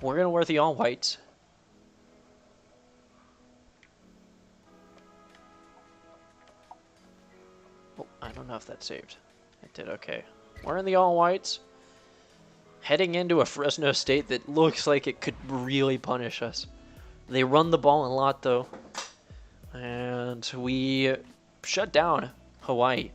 We're going to wear the all whites. Oh, I don't know if that saved. It did okay. We're in the all whites. Heading into a Fresno State that looks like it could really punish us. They run the ball a lot, though. And we shut down Hawaii.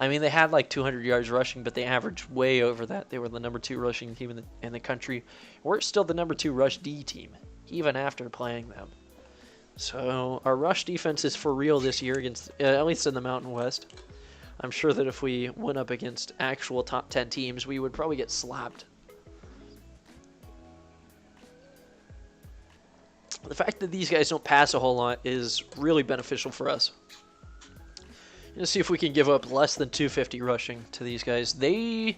I mean, they had like 200 yards rushing, but they averaged way over that. They were the number 2 rushing team in the country. We're still the number 2 rush D team, even after playing them. So our rush defense is for real this year, against at least in the Mountain West. I'm sure that if we went up against actual top 10 teams, we would probably get slapped. The fact that these guys don't pass a whole lot is really beneficial for us. Let's see if we can give up less than 250 rushing to these guys. They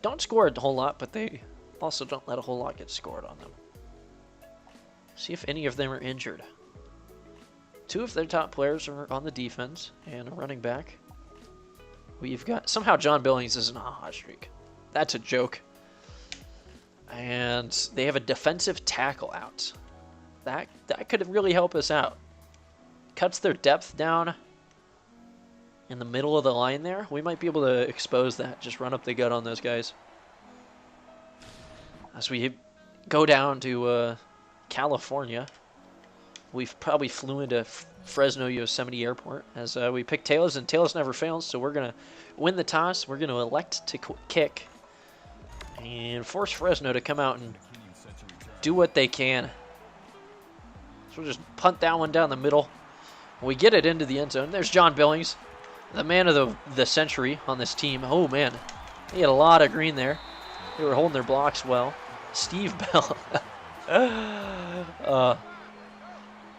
don't score a whole lot, but they also don't let a whole lot get scored on them. See if any of them are injured. 2 of their top players are on the defense and a running back. We've got, somehow John Billings is in a hot streak. That's a joke. And they have a defensive tackle out. That could really help us out. Cuts their depth down in the middle of the line there. We might be able to expose that. Just run up the gut on those guys. As we go down to California, we've probably flew into Fresno Yosemite Airport as we pick tails, and tails never fails, so we're going to win the toss. We're going to elect to kick and force Fresno to come out and do what they can. So we'll just punt that one down the middle. We get it into the end zone. There's John Billings, the man of the century on this team. Oh, man. He had a lot of green there. They were holding their blocks well. Steve Bell.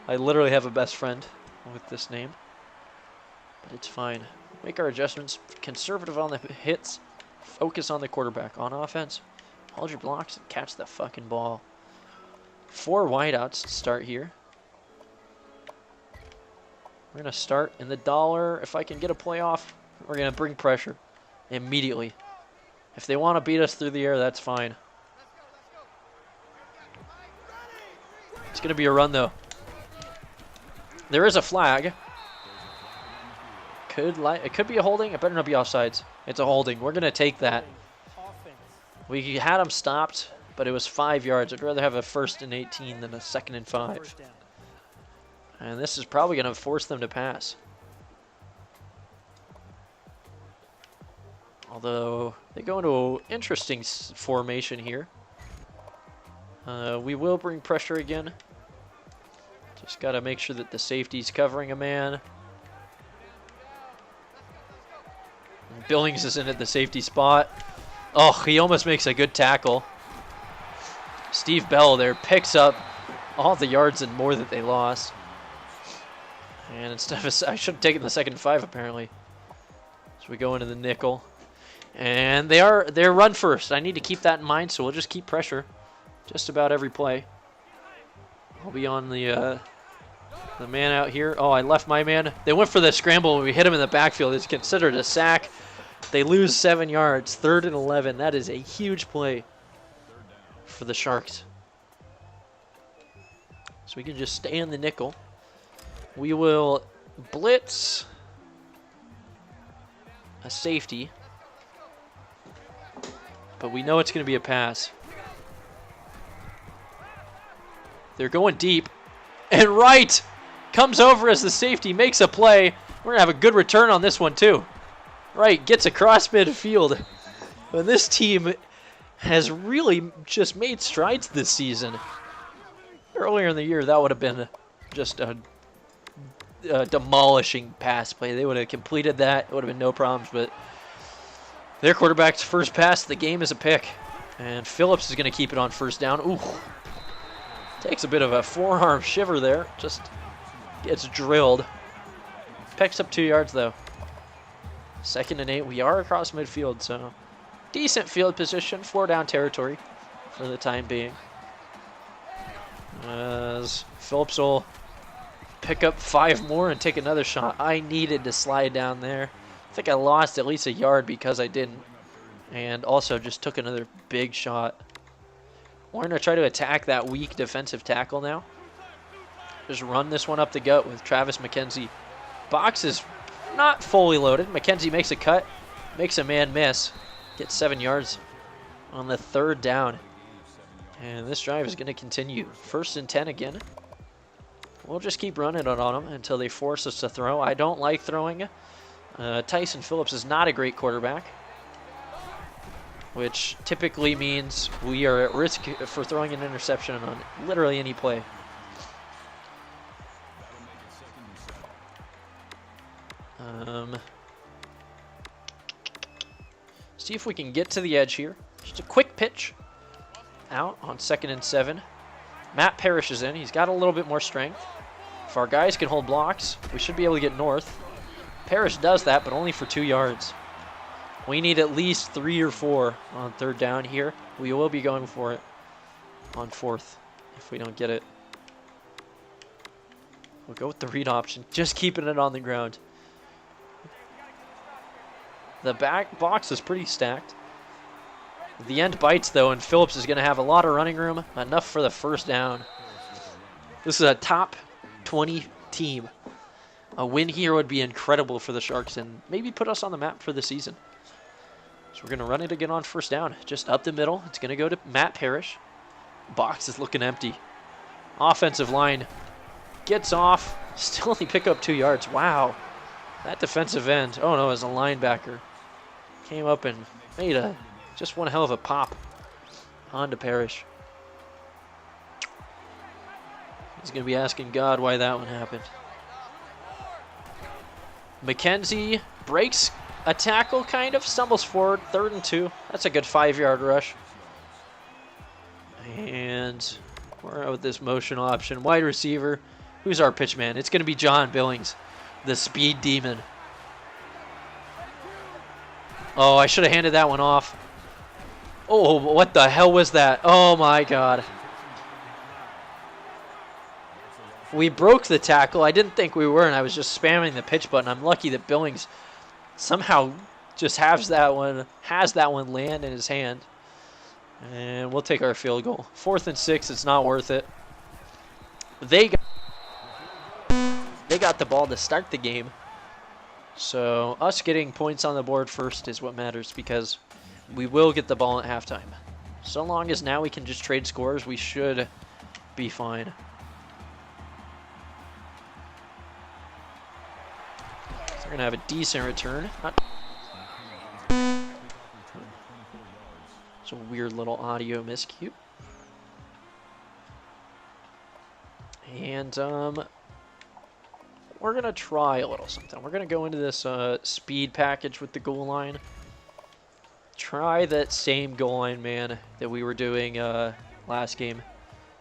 I literally have a best friend with this name. But it's fine. Make our adjustments. Conservative on the hits. Focus on the quarterback. On offense, hold your blocks and catch the fucking ball. 4 wideouts to start here. We're going to start in the dollar. If I can get a play off, we're going to bring pressure immediately. If they want to beat us through the air, that's fine. It's going to be a run, though. There is a flag. It could be a holding. It better not be offsides. It's a holding. We're going to take that. We had them stopped, but it was 5 yards. I'd rather have a 1st and 18 than a 2nd and 5. And this is probably going to force them to pass. Although they go into an interesting formation here. We will bring pressure again. Just got to make sure that the safety's covering a man. And Billings is in at the safety spot. Oh, he almost makes a good tackle. Steve Bell there picks up all the yards and more that they lost. And instead of I should have taken the 2nd and 5 apparently. So we go into the nickel. And they're run first. I need to keep that in mind, so we'll just keep pressure just about every play. I'll be on the man out here. Oh, I left my man. They went for the scramble and we hit him in the backfield. It's considered a sack. They lose 7 yards. 3rd and 11. That is a huge play for the Sharks. So we can just stay in the nickel. We will blitz a safety, but we know it's going to be a pass. They're going deep, and Wright comes over as the safety, makes a play. We're going to have a good return on this one too. Wright gets across midfield. And this team has really just made strides this season. Earlier in the year, that would have been just a demolishing pass play. They would have completed that. It would have been no problems, but their quarterback's first pass of the game is a pick. And Phillips is going to keep it on 1st down. Ooh. Takes a bit of a forearm shiver there. Just gets drilled. Picks up 2 yards, though. 2nd and 8. We are across midfield, so decent field position. 4 down territory for the time being. As Phillips will pick up 5 more and take another shot. I needed to slide down there. I think I lost at least a yard because I didn't. And also just took another big shot. We're going to try to attack that weak defensive tackle now. Just run this one up the gut with Travis McKenzie. Box is not fully loaded. McKenzie makes a cut, makes a man miss, gets 7 yards on the 3rd down. And this drive is going to continue. 1st and 10 again. We'll just keep running it on them until they force us to throw. I don't like throwing. Tyson Phillips is not a great quarterback, which typically means we are at risk for throwing an interception on literally any play. See if we can get to the edge here. Just a quick pitch out on 2nd and 7. Matt Parrish is in. He's got a little bit more strength. If our guys can hold blocks, we should be able to get north. Parrish does that, but only for 2 yards. We need at least 3 or 4 on 3rd down here. We will be going for it on 4th if we don't get it. We'll go with the read option, just keeping it on the ground. The back box is pretty stacked. The end bites, though, and Phillips is going to have a lot of running room, enough for the 1st down. This is a top 20 team. A win here would be incredible for the Sharks and maybe put us on the map for the season. So we're going to run it again on 1st down. Just up the middle. It's going to go to Matt Parrish. Box is looking empty. Offensive line gets off. Still only pick up 2 yards. Wow. That defensive end, oh no, as a linebacker, came up and made just one hell of a pop onto Parrish. He's going to be asking God why that one happened. McKenzie breaks a tackle, kind of, stumbles forward, 3rd and 2. That's a good 5-yard rush. And we're out with this motion option. Wide receiver, who's our pitch man? It's going to be John Billings, the speed demon. Oh, I should have handed that one off. Oh, what the hell was that? Oh my God. We broke the tackle. I didn't think we were, and I was just spamming the pitch button. I'm lucky that Billings somehow just has that one land in his hand. And we'll take our field goal. 4th and 6, it's not worth it. They got the ball to start the game. So us getting points on the board first is what matters, because we will get the ball at halftime. So long as now we can just trade scores, we should be fine. So we're going to have a decent return. It's a weird little audio miscue. And we're going to try a little something. We're going to go into this speed package with the goal line. Try that same goal line man that we were doing last game.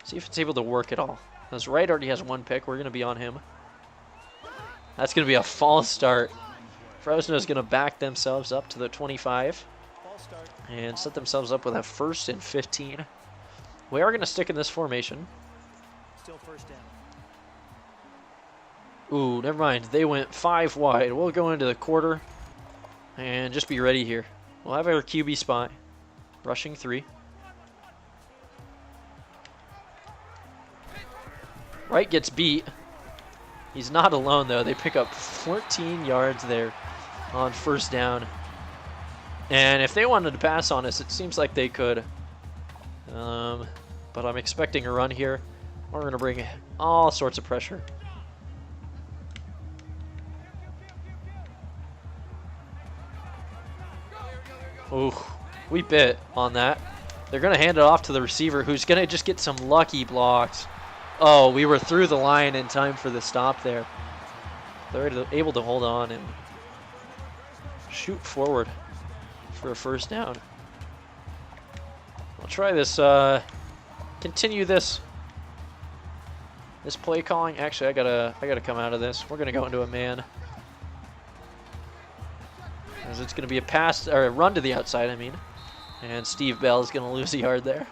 See if it's able to work at all. Because Wright already has 1 pick. We're going to be on him. That's going to be a false start. Fresno is going to back themselves up to the 25 and set themselves up with a 1st and 15. We are going to stick in this formation. Still 1st down. Ooh, never mind. They went 5 wide. We'll go into the quarter and just be ready here. We'll have our QB spot. Rushing 3. Wright gets beat. He's not alone, though. They pick up 14 yards there on 1st down. And if they wanted to pass on us, it seems like they could. But I'm expecting a run here. We're going to bring all sorts of pressure. Ooh, we bit on that. They're going to hand it off to the receiver, who's going to just get some lucky blocks. Oh, we were through the line in time for the stop there. They're able to hold on and shoot forward for a 1st down. I'll try this, continue this play calling. Actually, I gotta come out of this. We're gonna go into a man. As it's going to be a pass, or a run to the outside, I mean. And Steve Bell is going to lose a yard there.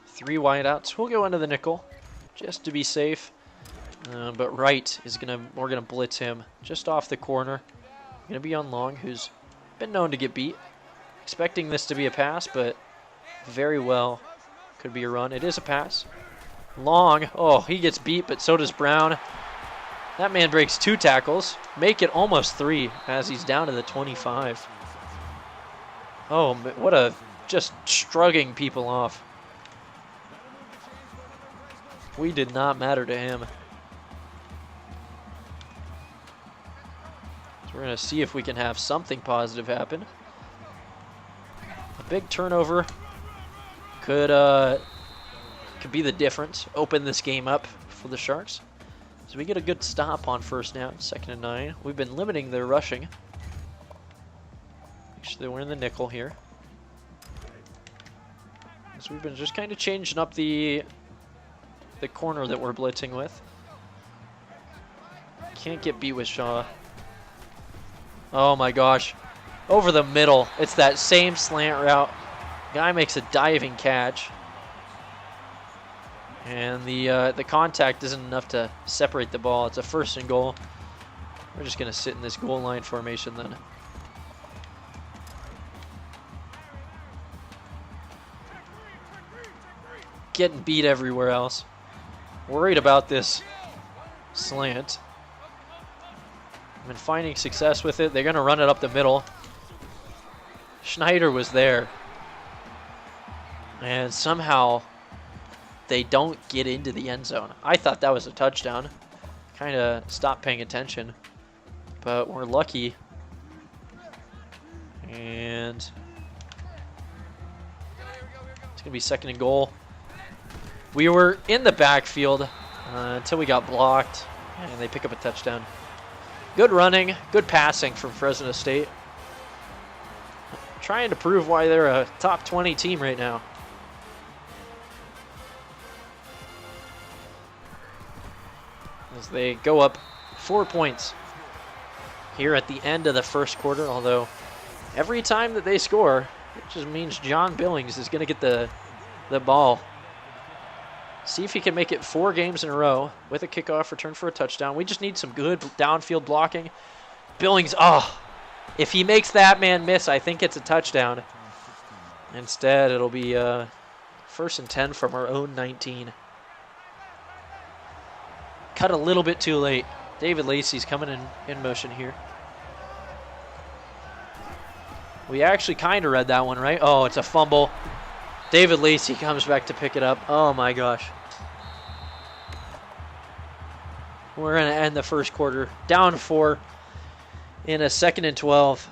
Three wideouts. We'll go into the nickel, just to be safe. But Wright is we're going to blitz him just off the corner. Going to be on Long, who's been known to get beat. Expecting this to be a pass, but very well could be a run. It is a pass. Long. Oh, he gets beat, but so does Brown. That man breaks 2 tackles. Make it almost 3 as he's down to the 25. Oh, what a just shrugging people off. We did not matter to him. So we're going to see if we can have something positive happen. A big turnover could be the difference. Open this game up for the Sharks. So we get a good stop on first down, 2nd and 9. We've been limiting their rushing. Actually, we're in the nickel here. So we've been just kind of changing up the corner that we're blitzing with. Can't get beat with Shaw. Oh my gosh. Over the middle. It's that same slant route. Guy makes a diving catch. And the contact isn't enough to separate the ball. It's a 1st and goal. We're just going to sit in this goal line formation then. Getting beat everywhere else. Worried about this slant. I've been finding success with it. They're going to run it up the middle. Schneider was there. And somehow they don't get into the end zone. I thought that was a touchdown. Kind of stopped paying attention. But we're lucky. And it's going to be 2nd and goal. We were in the backfield until we got blocked. And they pick up a touchdown. Good running, good passing from Fresno State. Trying to prove why they're a top 20 team right now. As they go up 4 points here at the end of the 1st quarter, although every time that they score, it just means John Billings is going to get the ball. See if he can make it 4 games in a row with a kickoff return for a touchdown. We just need some good downfield blocking. Billings, oh, if he makes that man miss, I think it's a touchdown. Instead, it'll be 1st and 10 from our own 19. Cut a little bit too late. David Lacey's coming in motion here. We actually kind of read that one, right? Oh, it's a fumble. David Lacey comes back to pick it up. Oh my gosh. We're going to end the 1st quarter down 4 in a 2nd and 12.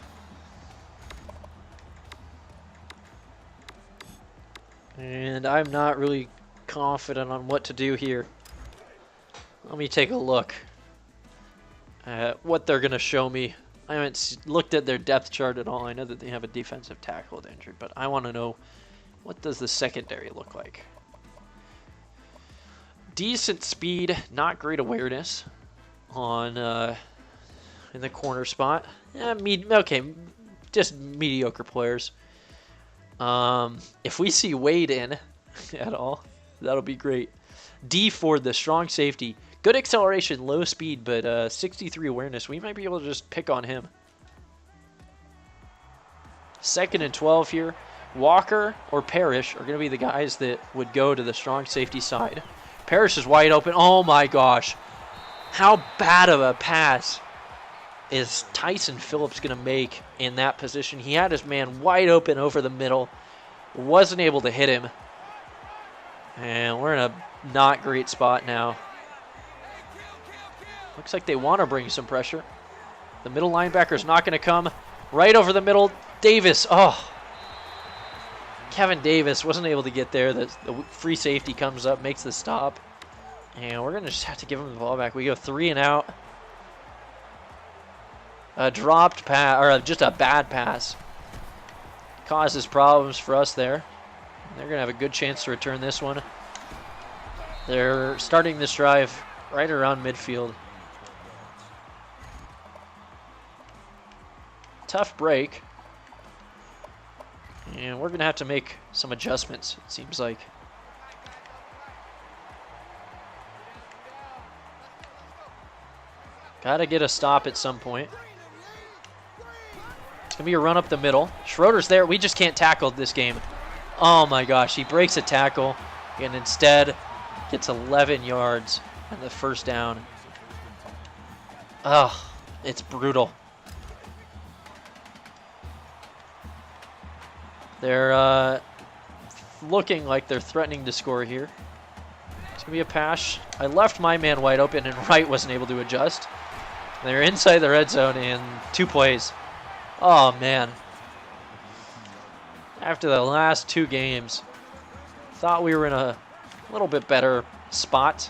And I'm not really confident on what to do here. Let me take a look at what they're going to show me. I haven't looked at their depth chart at all. I know that they have a defensive tackle injured, but I want to know, what does the secondary look like? Decent speed, not great awareness on in the corner spot. Yeah, okay, just mediocre players. If we see Wade in at all, that'll be great. D Ford, the strong safety. Good acceleration, low speed, but 63 awareness. We might be able to just pick on him. 2nd and 12 here. Walker or Parrish are going to be the guys that would go to the strong safety side. Parrish is wide open. Oh my gosh. How bad of a pass is Tyson Phillips going to make in that position? He had his man wide open over the middle. Wasn't able to hit him. And we're in a not great spot now. Looks like they want to bring some pressure. The middle linebacker's not going to come. Right over the middle. Davis. Oh. Kevin Davis wasn't able to get there. The free safety comes up, makes the stop. And we're going to just have to give him the ball back. We go 3 and out. A dropped pass, or just a bad pass. Causes problems for us there. They're going to have a good chance to return this one. They're starting this drive right around midfield. Tough break. And we're going to have to make some adjustments, it seems like. Got to get a stop at some point. It's going to be a run up the middle. Schroeder's there. We just can't tackle this game. Oh my gosh, he breaks a tackle and instead gets 11 yards and the first down. Oh, it's brutal. They're looking like they're threatening to score here. It's going to be a pass. I left my man wide open and Wright wasn't able to adjust. They're inside the red zone in 2 plays. Oh, man. After the last 2 games, thought we were in a little bit better spot.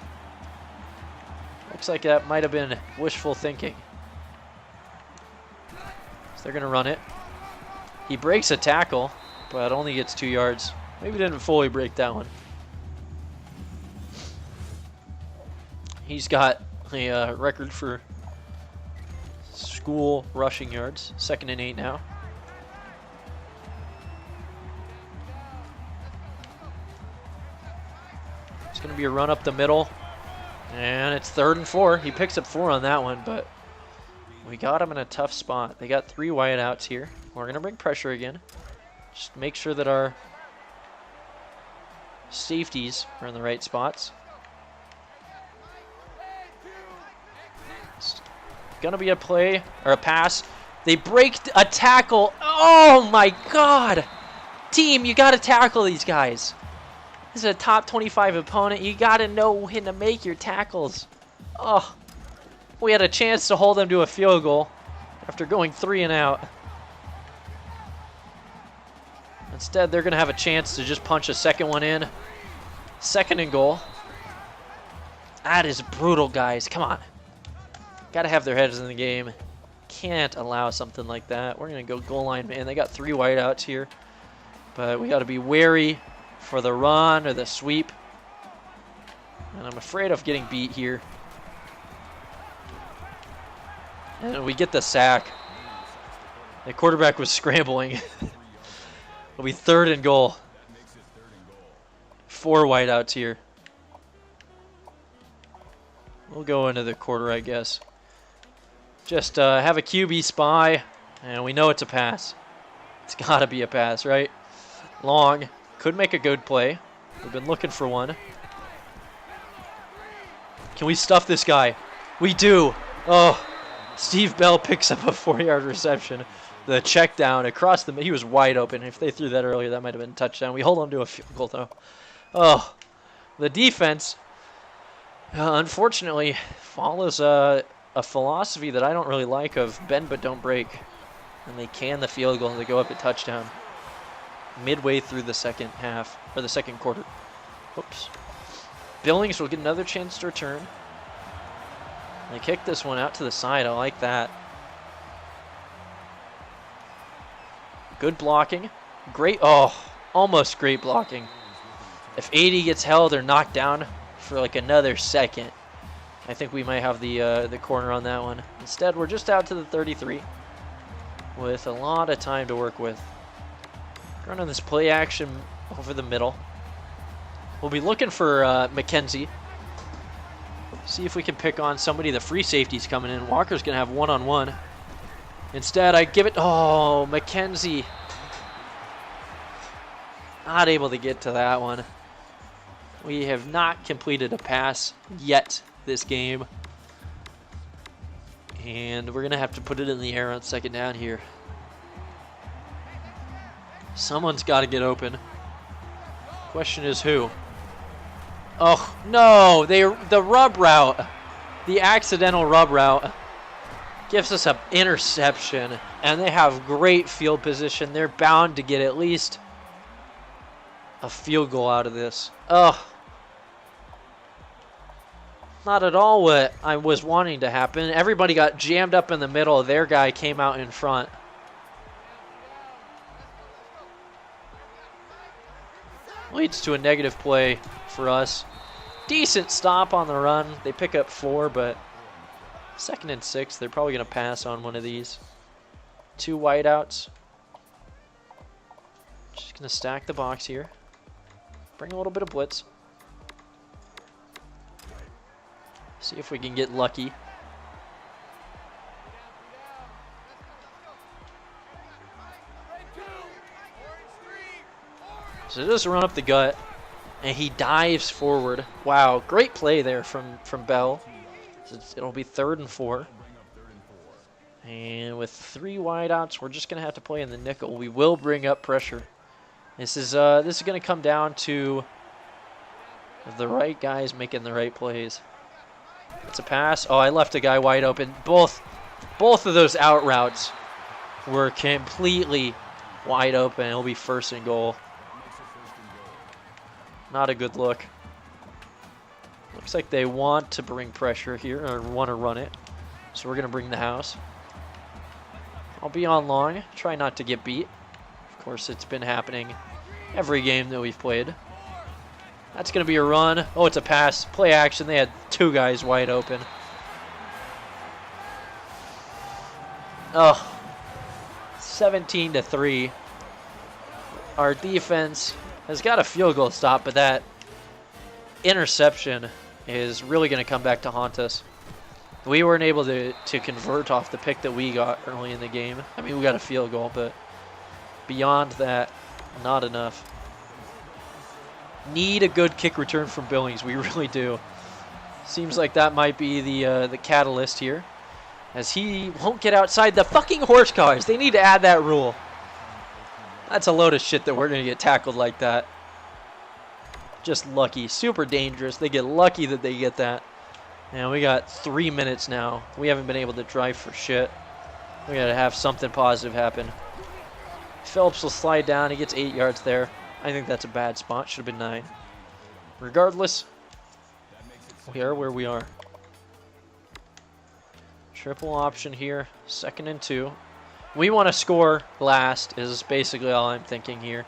Looks like that might have been wishful thinking. So they're going to run it. He breaks a tackle, but only gets 2 yards. Maybe didn't fully break that one. He's got a record for school rushing yards. 2nd and 8 now. It's going to be a run up the middle. And it's 3rd and 4. He picks up 4 on that one, but we got him in a tough spot. They got 3 wide outs here. We're going to bring pressure again. Just make sure that our safeties are in the right spots. It's going to be a play or a pass. They break a tackle. Oh my God. Team, you got to tackle these guys. This is a top 25 opponent. You got to know when to make your tackles. Oh, we had a chance to hold them to a field goal after going 3 and out. Instead, they're going to have a chance to just punch a second one in. 2nd and goal. That is brutal, guys. Come on. Got to have their heads in the game. Can't allow something like that. We're going to go goal line, man. They got 3 wideouts here. But we got to be wary for the run or the sweep. And I'm afraid of getting beat here. And we get the sack. The quarterback was scrambling. It'll be 3rd and goal. 4 wideouts here. We'll go into the quarter, I guess. Just have a QB spy, and we know it's a pass. It's got to be a pass, right? Long. Could make a good play. We've been looking for one. Can we stuff this guy? We do. Oh, Steve Bell picks up a 4-yard reception. The check down across the... He was wide open. If they threw that earlier, that might have been a touchdown. We hold on to a field goal, though. Oh, the defense, unfortunately, follows a philosophy that I don't really like of bend but don't break. And they can the field goal and they go up at touchdown midway through the second half, or the second quarter. Oops. Billings will get another chance to return. They kick this one out to the side. I like that. Good blocking. Great, oh, almost great blocking. If 80 gets held or knocked down for like another second, I think we might have the corner on that one. Instead, we're just out to the 33 with a lot of time to work with. Running this play action over the middle. We'll be looking for McKenzie. See if we can pick on somebody. The free safety's coming in. Walker's going to have one-on-one. Instead, I give it... Oh, McKenzie. Not able to get to that one. We have not completed a pass yet this game. And we're going to have to put it in the air on 2nd down here. Someone's got to get open. Question is who? Oh, no. The rub route. The accidental rub route gives us an interception. And they have great field position. They're bound to get at least a field goal out of this. Oh. Not at all what I was wanting to happen. Everybody got jammed up in the middle. Their guy came out in front. Leads to a negative play for us. Decent stop on the run. They pick up 4, but 2nd and 6. They're probably going to pass on one of these. 2 wideouts. Just going to stack the box here. Bring a little bit of blitz. See if we can get lucky. So just run up the gut, and he dives forward. Wow, great play there from Bell. So it'll be 3rd and 4. And with 3 wideouts, we're just going to have to play in the nickel. We will bring up pressure. This is going to come down to the right guys making the right plays. It's a pass. Oh, I left a guy wide open. Both of those out routes were completely wide open. It'll be 1st and goal. Not a good look. Looks like they want to bring pressure here, or want to run it. So we're going to bring the house. I'll be on long. Try not to get beat. Of course, it's been happening every game that we've played. That's going to be a run. Oh, it's a pass. Play action. They had 2 guys wide open. Oh, 17-3. Our defense has got a field goal stop, but that interception is really going to come back to haunt us. We weren't able to convert off the pick that we got early in the game. I mean, we got a field goal, but beyond that, not enough. Need a good kick return from Billings. We really do. Seems like that might be the catalyst here, as he won't get outside the fucking horse cars. They need to add that rule. That's a load of shit that we're going to get tackled like that. Just lucky. Super dangerous. They get lucky that they get that. And we got 3 minutes now. We haven't been able to drive for shit. We got to have something positive happen. Phillips will slide down. He gets 8 yards there. I think that's a bad spot. Should have been 9. Regardless, we are where we are. Triple option here. 2nd and 2. We want to score last is basically all I'm thinking here.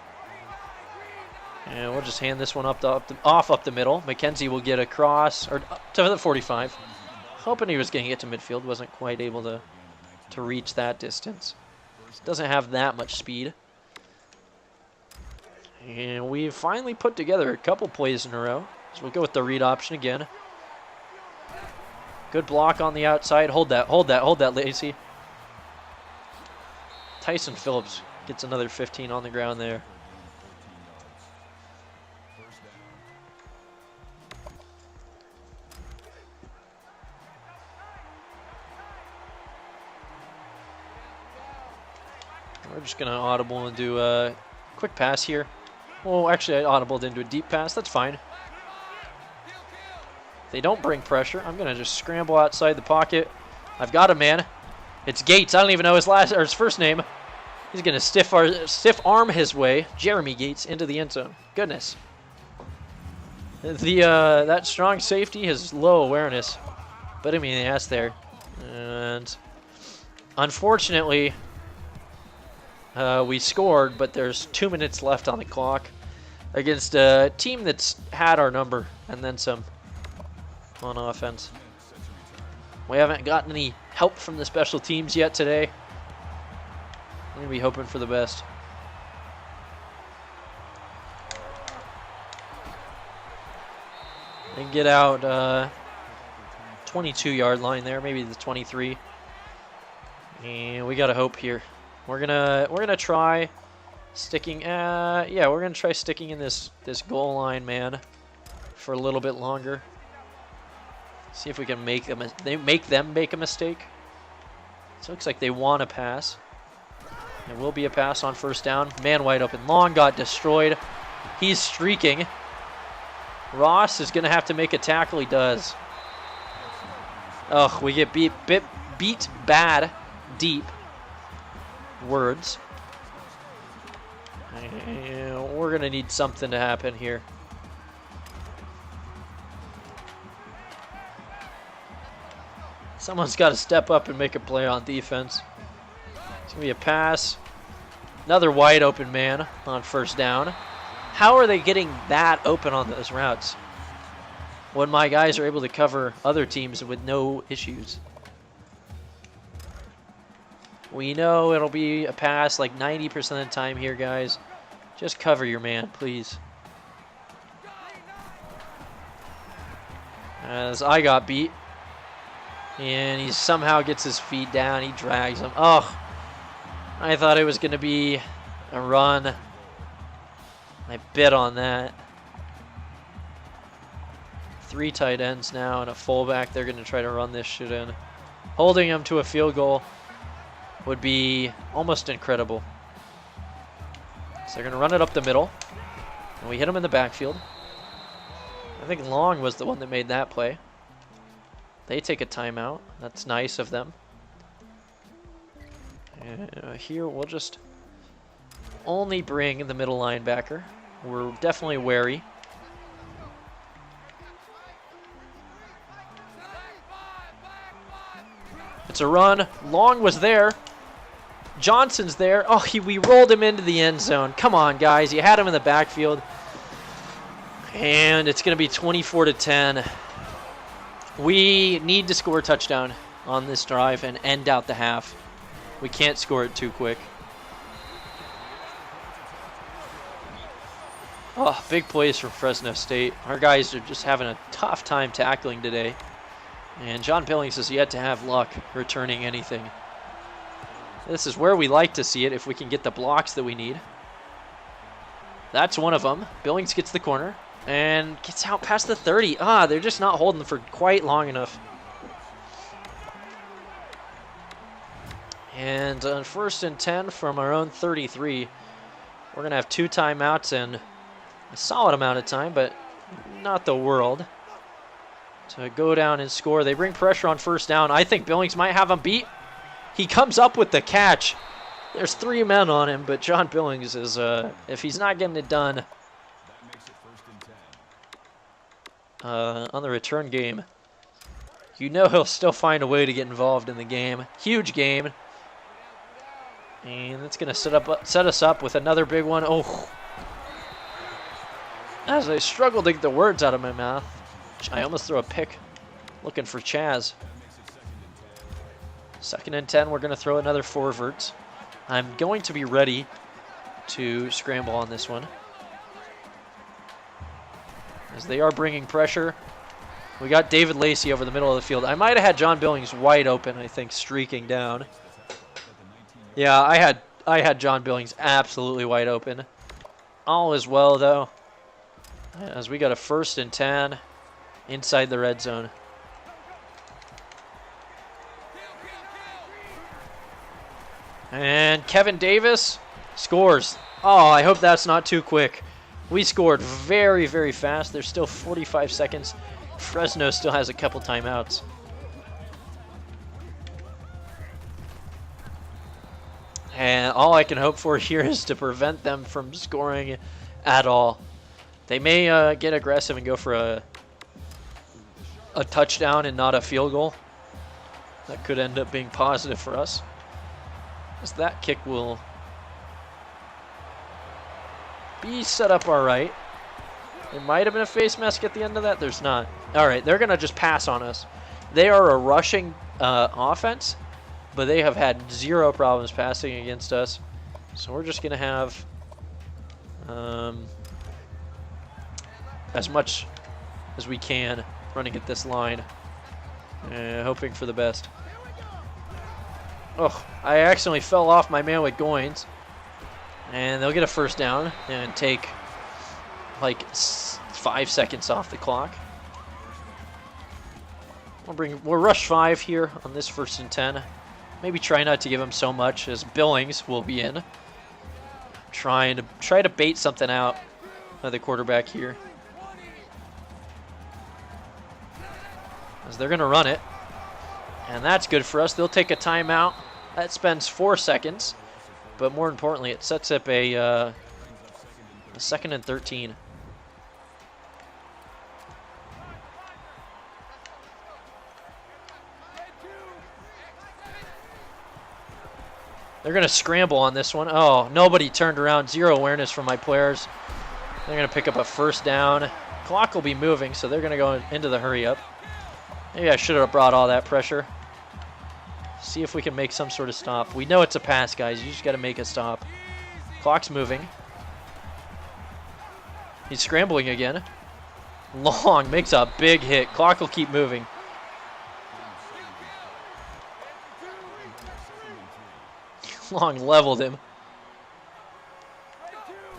And we'll just hand this one off up the middle. McKenzie will get across, or up to the 45. Hoping he was going to get to midfield. Wasn't quite able to reach that distance. Doesn't have that much speed. And we finally put together a couple plays in a row. So we'll go with the read option again. Good block on the outside. Hold that, Lacey. Tyson Phillips gets another 15 on the ground there. We're just going to audible and do a quick pass here. Well, actually, I audibled into a deep pass. That's fine. If they don't bring pressure, I'm going to just scramble outside the pocket. I've got a man. It's Gates. I don't even know his first name. He's going to stiff arm his way, Jeremy Gates, into the end zone. Goodness. That strong safety has low awareness. But I mean, the ass there. And unfortunately, we scored, but there's 2 minutes left on the clock against a team that's had our number and then some on offense. We haven't gotten any help from the special teams yet today. I'm going to be hoping for the best. And get out 22-yard line there, maybe the 23. And we got to hope here. We're gonna try sticking. Yeah, we're gonna try sticking in this goal line, man, for a little bit longer. See if we can make them make a mistake. So it looks like they want to pass. It will be a pass on 1st down. Man wide open. Long got destroyed. He's streaking. Ross is gonna have to make a tackle. He does. Oh, we get beat bad deep. Words. And we're gonna need something to happen here. Someone's got to step up and make a play on defense. It's gonna be a pass. Another wide open man on 1st down. How are they getting that open on those routes when my guys are able to cover other teams with no issues? We know it'll be a pass like 90% of the time here, guys. Just cover your man, please. As I got beat. And he somehow gets his feet down. He drags him. Oh, I thought it was going to be a run. I bet on that. 3 tight ends now and a fullback. They're going to try to run this shit in. Holding them to a field goal would be almost incredible. So they're going to run it up the middle. And we hit them in the backfield. I think Long was the one that made that play. They take a timeout. That's nice of them. And here we'll just only bring the middle linebacker. We're definitely wary. It's a run. Long was there. Johnson's there. Oh, we rolled him into the end zone. Come on, guys. You had him in the backfield. And it's going to be 24-10. We need to score a touchdown on this drive and end out the half. We can't score it too quick. Oh, big plays from Fresno State. Our guys are just having a tough time tackling today. And John Billings has yet to have luck returning anything. This is where we like to see it if we can get the blocks that we need. That's one of them. Billings gets the corner and gets out past the 30. They're just not holding for quite long enough. And on 1st and 10 from our own 33, we're going to have 2 timeouts and a solid amount of time, but not the world, to go down and score. They bring pressure on 1st down. I think Billings might have him beat. He comes up with the catch. There's 3 men on him, but John Billings is, if he's not getting it done on the return game, you know he'll still find a way to get involved in the game. Huge game. And it's going to set us up with another big one. Oh. As I struggle to get the words out of my mouth, I almost throw a pick looking for Chaz. 2nd and 10, we're going to throw another forwards. I'm going to be ready to scramble on this one, as they are bringing pressure. We got David Lacey over the middle of the field. I might have had John Billings wide open, I think, streaking down. Yeah, I had John Billings absolutely wide open. All is well, though, as we got a 1st and 10 inside the red zone. And Kevin Davis scores. Oh, I hope that's not too quick. We scored very, very fast. There's still 45 seconds. Fresno still has a couple timeouts. And all I can hope for here is to prevent them from scoring at all. They may get aggressive and go for a touchdown and not a field goal. That could end up being positive for us, as that kick will be set up all right. There might have been a face mask at the end of that. There's not. All right, they're going to just pass on us. They are a rushing offense, but they have had zero problems passing against us. So we're just going to have as much as we can running at this line, hoping for the best. Oh, I accidentally fell off my man with Goins. And they'll get a 1st down and take like 5 seconds off the clock. We'll rush 5 here on this 1st and 10. Maybe try not to give him so much, as Billings will be in. Try to bait something out of the quarterback here, as they're going to run it. And that's good for us. They'll take a timeout. That spends 4 seconds. But more importantly, it sets up a 2nd and 13. They're going to scramble on this one. Oh, nobody turned around. Zero awareness from my players. They're going to pick up a 1st down. Clock will be moving, so they're going to go into the hurry up. Maybe I should have brought all that pressure. See if we can make some sort of stop. We know it's a pass, guys. You just got to make a stop. Clock's moving. He's scrambling again. Long makes a big hit. Clock will keep moving. Long leveled him.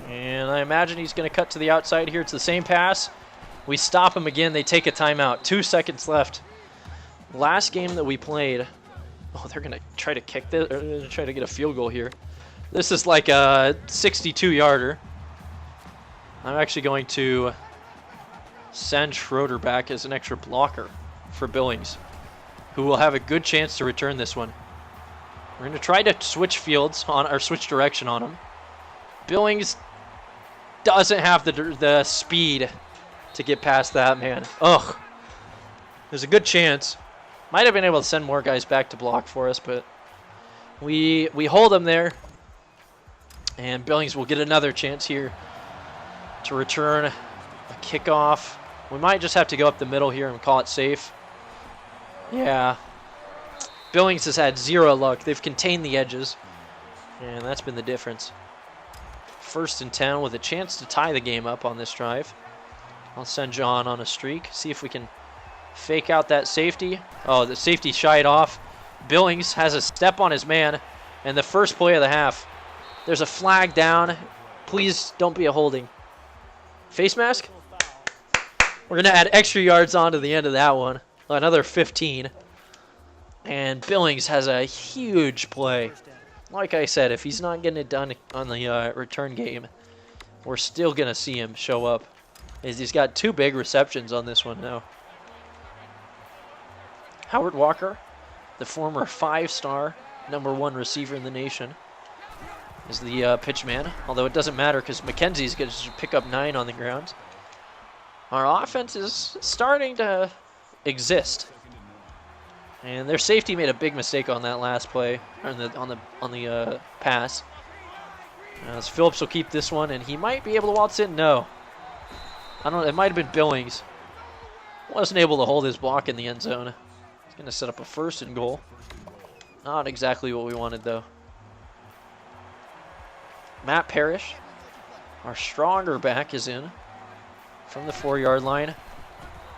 And I imagine he's going to cut to the outside here. It's the same pass. We stop him again. They take a timeout. 2 seconds left. Last game that we played. Oh, they're going to try to kick this, or try to get a field goal here. This is like a 62-yarder. I'm actually going to send Schroeder back as an extra blocker for Billings, who will have a good chance to return this one. We're going to try to switch fields on, or switch direction on him. Billings doesn't have the speed to get past that man. Ugh. There's a good chance. Might have been able to send more guys back to block for us, but we hold him there. And Billings will get another chance here to return a kickoff. We might just have to go up the middle here and call it safe. Yeah. Billings has had 0 luck. They've contained the edges, and that's been the difference. 1st and 10 with a chance to tie the game up on this drive. I'll send John on a streak, see if we can fake out that safety. Oh, the safety shied off. Billings has a step on his man, and the first play of the half. There's a flag down. Please don't be a holding. Face mask? We're going to add extra yards on to the end of that one. Another 15. And Billings has a huge play. Like I said, if he's not getting it done on the return game, we're still going to see him show up. He's got 2 big receptions on this one now. Howard Walker, the former 5-star #1 receiver in the nation, is the pitch man. Although it doesn't matter because McKenzie's going to pick up 9 on the ground. Our offense is starting to exist. And their safety made a big mistake on that last play, or on the pass. As Phillips will keep this one, and he might be able to waltz in. No, I don't. It might have been Billings. Wasn't able to hold his block in the end zone. He's going to set up a 1st and goal. Not exactly what we wanted though. Matt Parrish, our stronger back, is in from the 4-yard line.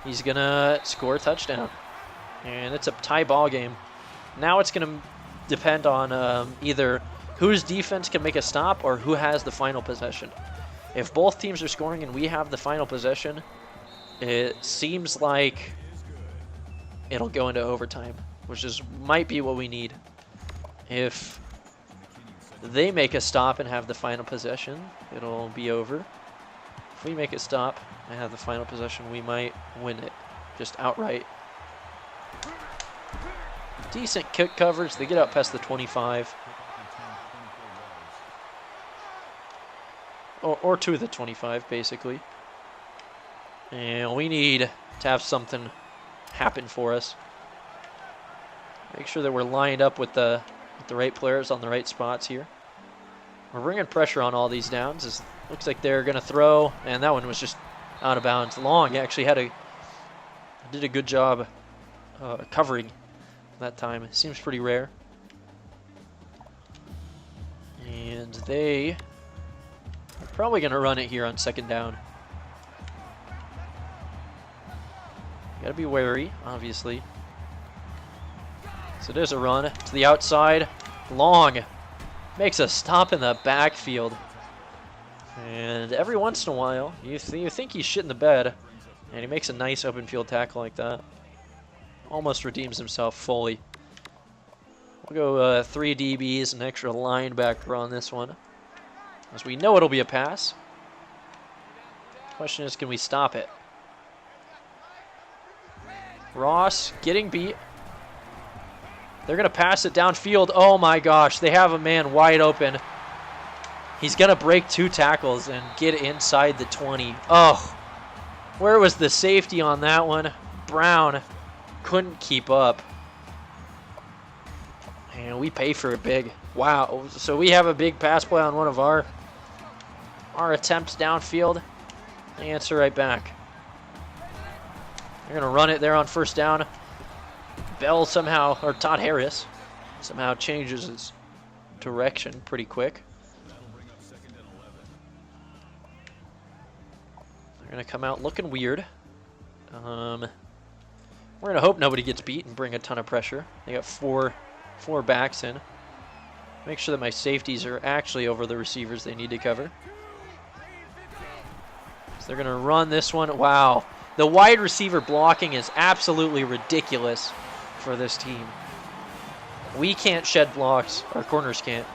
He's going to score a touchdown. And it's a tie ball game. Now it's going to depend on either whose defense can make a stop or who has the final possession. If both teams are scoring and we have the final possession, it seems like it'll go into overtime, which might be what we need. If they make a stop and have the final possession, it'll be over. If we make a stop and have the final possession, we might win it just outright. Decent kick coverage. They get out past the 25. Or to the 25, basically. And we need to have something happen for us. Make sure that we're lined up with the right players on the right spots here. We're bringing pressure on all these downs. It looks like they're going to throw, and that one was just out of bounds. Long actually did a good job covering that time. It seems pretty rare. And they are probably going to run it here on 2nd down. Got to be wary, obviously. So there's a run to the outside. Long makes a stop in the backfield. And every once in a while, you think he's shitting the bed, and he makes a nice open field tackle like that. Almost redeems himself fully. We'll go 3 DBs, an extra linebacker on this one, as we know it'll be a pass. Question is, can we stop it? Ross getting beat. They're going to pass it downfield. Oh my gosh, they have a man wide open. He's going to break 2 tackles and get inside the 20. Oh, where was the safety on that one? Brown couldn't keep up. And we pay for it big. Wow, so we have a big pass play on one of our attempts downfield. They answer right back. They're going to run it there on 1st down. Bell somehow, or Todd Harris, somehow changes his direction pretty quick. They're going to come out looking weird. We're going to hope nobody gets beat and bring a ton of pressure. They got four backs in. Make sure that my safeties are actually over the receivers they need to cover. So they're going to run this one. Wow. The wide receiver blocking is absolutely ridiculous for this team. We can't shed blocks. Our corners can't.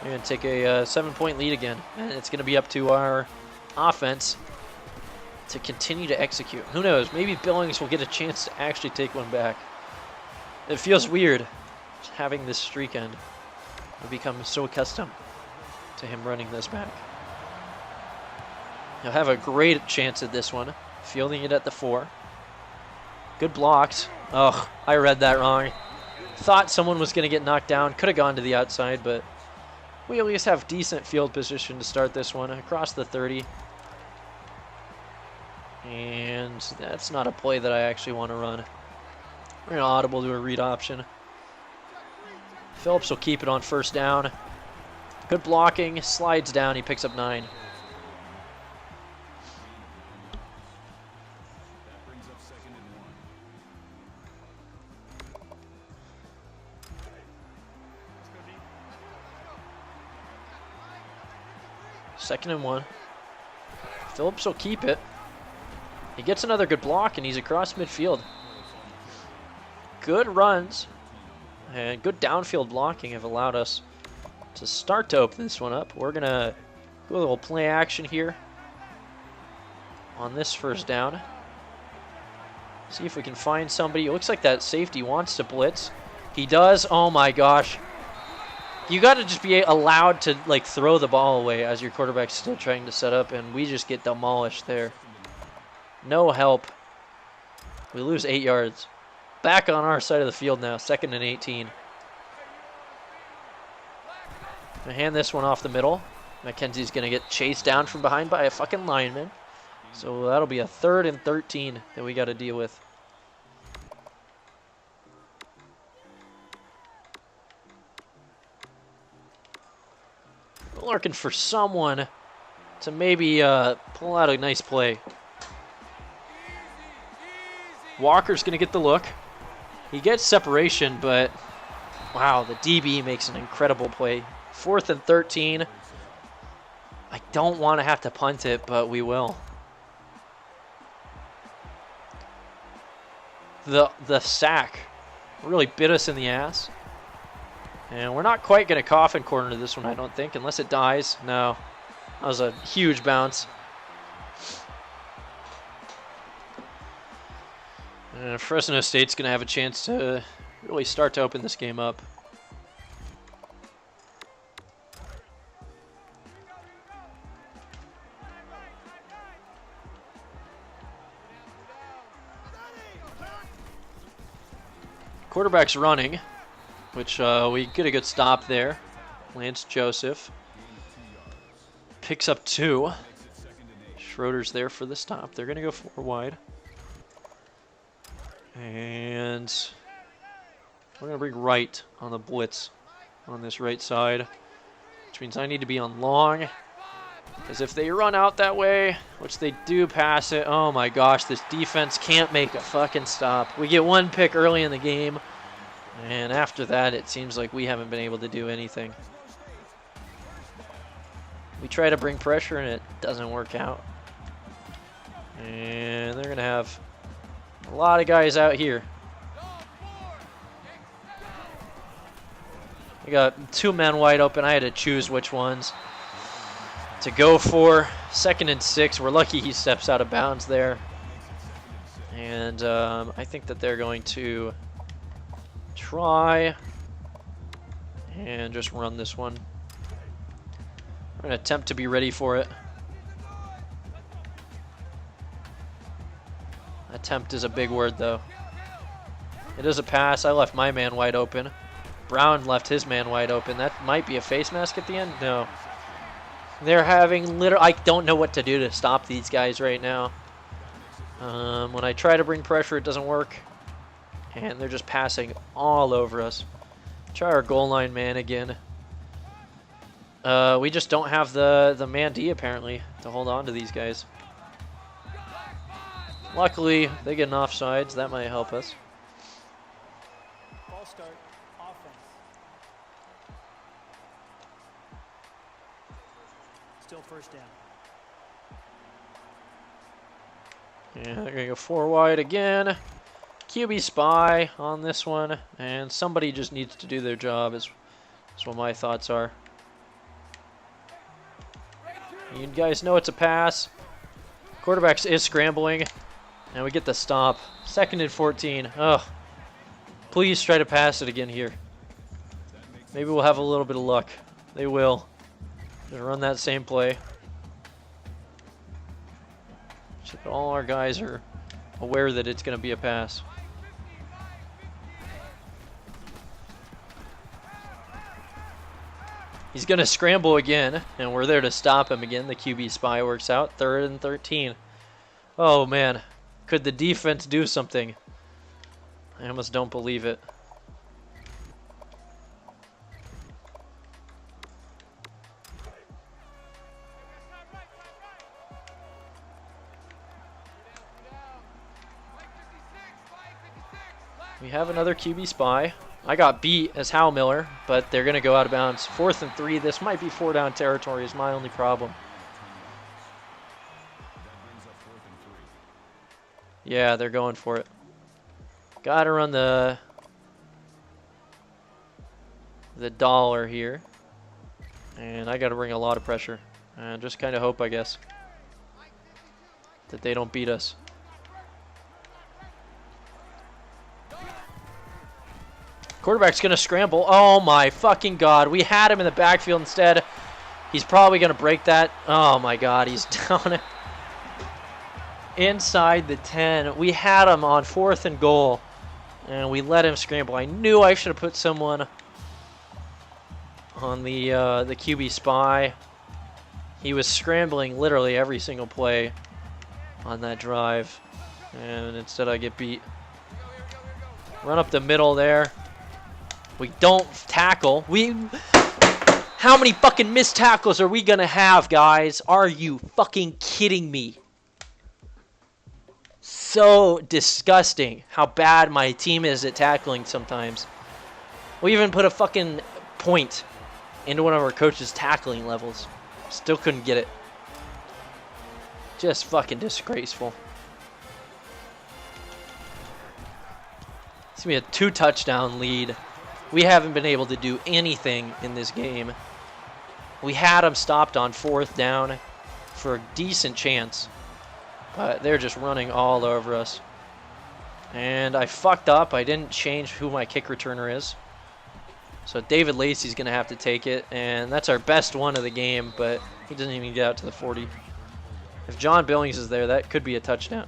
We're going to take a 7-point lead again. And it's going to be up to our offense to continue to execute. Who knows? Maybe Billings will get a chance to actually take one back. It feels weird just having this streak end. We've become so accustomed to him running this back. He'll have a great chance at this one. Fielding it at the 4. Good blocks. Oh, I read that wrong. Thought someone was going to get knocked down. Could have gone to the outside, but we at least have decent field position to start this one. Across the 30. And that's not a play that I actually want to run. We're going to audible to a read option. Phillips will keep it on first down. Good blocking. Slides down. He picks up 9. Second and 1. Phillips will keep it. He gets another good block, and he's across midfield. Good runs and good downfield blocking have allowed us to start to open this one up. We're going to do a little play action here on this first down. See if we can find somebody. It looks like that safety wants to blitz. He does. Oh, my gosh. You got to just be allowed to like throw the ball away as your quarterback's still trying to set up, and we just get demolished there. No help. We lose 8 yards. Back on our side of the field now, 2nd and 18. I hand this one off the middle. McKenzie's going to get chased down from behind by a fucking lineman. So that'll be a 3rd and 13 that we got to deal with. We're looking for someone to maybe pull out a nice play. Walker's going to get the look. He gets separation, but wow, the DB makes an incredible play. 4th and 13. I don't want to have to punt it, but we will. The sack really bit us in the ass. And we're not quite going to coffin corner this one, I don't think, unless it dies. No, that was a huge bounce. And Fresno State's going to have a chance to really start to open this game up. Quarterback's running, which we get a good stop there. Lance Joseph picks up 2. Schroeder's there for the stop. They're going to go 4 wide. And we're going to bring right on the blitz on this right side, which means I need to be on long. Because if they run out that way, which they do pass it, oh my gosh, this defense can't make a fucking stop. We get 1 pick early in the game, and after that, it seems like we haven't been able to do anything. We try to bring pressure, and it doesn't work out. And they're going to have a lot of guys out here. We got 2 men wide open. I had to choose which ones to go for. 2nd and 6. We're lucky he steps out of bounds there. And I think that they're going to try and just run this one. We're going to attempt to be ready for it. Attempt is a big word, though. It is a pass. I left my man wide open. Brown left his man wide open. That might be a face mask at the end. No. They're having I don't know what to do to stop these guys right now. When I try to bring pressure, it doesn't work. And they're just passing all over us. Try our goal line man again. We just don't have the man D, apparently, to hold on to these guys. Luckily, they get an offsides. That might help us. Ball start, offense. Still first down. Yeah, they're gonna go 4 wide again. QB spy on this one, and somebody just needs to do their job. Is what my thoughts are. You guys know it's a pass. Quarterback is scrambling, and we get the stop. 2nd and 14. Ugh. Please try to pass it again here. Maybe we'll have a little bit of luck. They will. Just run that same play. So that all our guys are aware that it's going to be a pass. He's going to scramble again, and we're there to stop him again. The QB spy works out. 3rd and 13. Oh, man. Could the defense do something? I almost don't believe it. We have another QB spy. I got beat as Hal Miller, but they're going to go out of bounds. 4th and 3. This might be 4 down territory is my only problem. Yeah, they're going for it. Got to run the dollar here. And I got to bring a lot of pressure. And just kind of hope, I guess, that they don't beat us. Quarterback's going to scramble. Oh, my fucking God. We had him in the backfield instead. He's probably going to break that. Oh, my God. He's down inside the 10. We had him on 4th and goal, and we let him scramble. I knew I should have put someone on the QB spy. He was scrambling literally every single play on that drive, and instead I get beat. Run up the middle there. We don't tackle. How many fucking missed tackles are we gonna have, guys? Are you fucking kidding me? So disgusting how bad my team is at tackling sometimes. We even put a fucking point into one of our coaches' tackling levels. Still couldn't get it. Just fucking disgraceful. It's gonna be a 2-touchdown lead. We haven't been able to do anything in this game. We had them stopped on 4th down for a decent chance, but they're just running all over us. And I fucked up. I didn't change who my kick returner is. So David Lacey's going to have to take it, and that's our best one of the game, but he doesn't even get out to the 40. If John Billings is there, that could be a touchdown.